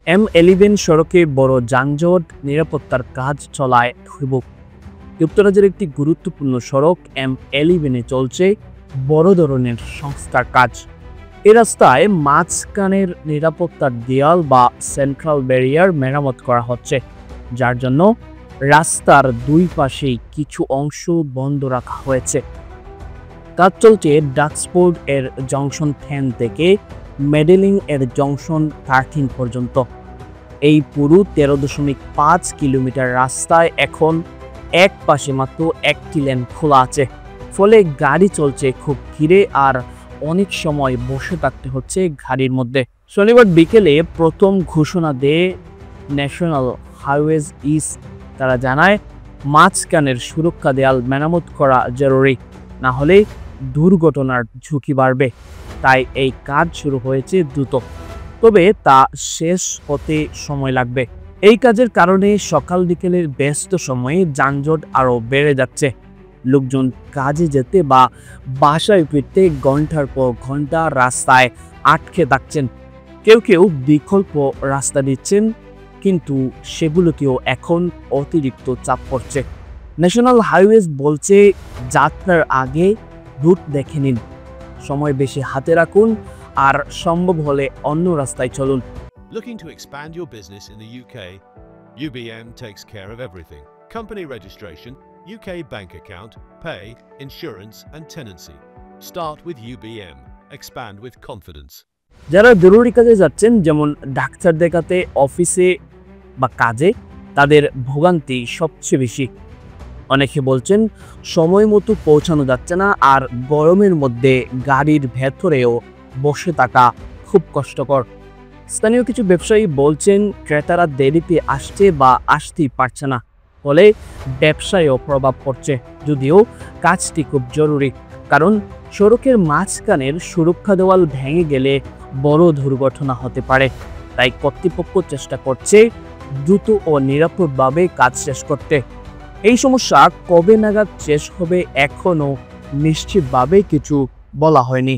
M11 সড়কে বড় যানজট, নিরাপত্তার কাজ চলায় ধুঁকপুক। যুক্তরাজ্যের একটি গুরুত্বপূর্ণ সড়ক M11 চলছে বড় ধরনের সংস্কার কাজ। এ রাস্তায় মাঝখানের নিরাপত্তার দেয়াল বা সেন্ট্রাল ব্যারিয়ার মেরামত করা হচ্ছে, যার জন্য রাস্তার দুই পাশেই কিছু অংশ বন্ধ রাখা হয়েছে। কাজ চলছে ডাক্সফোর্ড এর জংশন 10 থেকে মেডেলিং এর জংশন 13 পর্যন্ত। এই পুরো 13.5 কিলোমিটার রাস্তায় এখন এক পাশে মাত্র একটি লেন খোলা আছে, ফলে গাড়ি চলছে খুব ধীরে আর অনেক সময় বসে থাকতে হচ্ছে গাড়ির মধ্যে। শনিবার বিকেলে প্রথম ঘোষণা দেয় ন্যাশনাল হাইওয়েজ ইস্ট। তারা জানায় মাঝখানের সুরক্ষা দেয়াল মেরামত করা জরুরি, না হলে দুর্ঘটনার ঝুঁকি বাড়বে। তাই এই কাজ শুরু হয়েছে দ্রুত, তবে তা শেষ হতে সময় লাগবে। এই কাজের কারণে সকাল বিকেলের ব্যস্ত সময়ে যানজট আরও বেড়ে যাচ্ছে। লোকজন কাজে যেতে বা বাসায় ফিরতে ঘন্টার পর ঘন্টা রাস্তায় আটকে থাকছেন। কেউ কেউ বিকল্প রাস্তা দিচ্ছেন, কিন্তু সেগুলোকেও এখন অতিরিক্ত চাপ পড়ছে। ন্যাশনাল হাইওয়েজ বলছে, যাত্রার আগে রুট দেখে নিন, সময় বেশি হাতে রাখুন আর সম্ভব হলে অন্য রাস্তায় চলুন। Looking to expand your business in the UK? UBM takes care of everything. Company registration, UK bank account, pay, insurance and tenancy. Start with UBM. Expand with confidence. যারা জরুরি কাজে যাচ্ছেন, যেমন ডাক্তার দেখাতে, অফিসে বা কাজে, তাদের ভোগান্তি সবচেয়ে বেশি। অনেকে বলছেন সময় মতো পৌঁছানো যাচ্ছে না, আর গরমের মধ্যে গাড়ির ভেতরেও বসে থাকা খুব কষ্টকর। স্থানীয় কিছু ব্যবসায়ী বলছেন ক্রেতারা দেরিতে আসছে বা আসতেই পারছে না, ফলে ব্যবসায়ও প্রভাব পড়ছে। যদিও কাজটি খুব জরুরি, কারণ সড়কের মাঝখানের সুরক্ষা দেওয়াল ভেঙে গেলে বড় দুর্ঘটনা হতে পারে। তাই কর্তৃপক্ষ চেষ্টা করছে দ্রুত ও নিরাপদভাবে কাজ শেষ করতে। এই সমস্যা কবে নাগাদ শেষ হবে এখনও নিশ্চিতভাবে কিছু বলা হয়নি।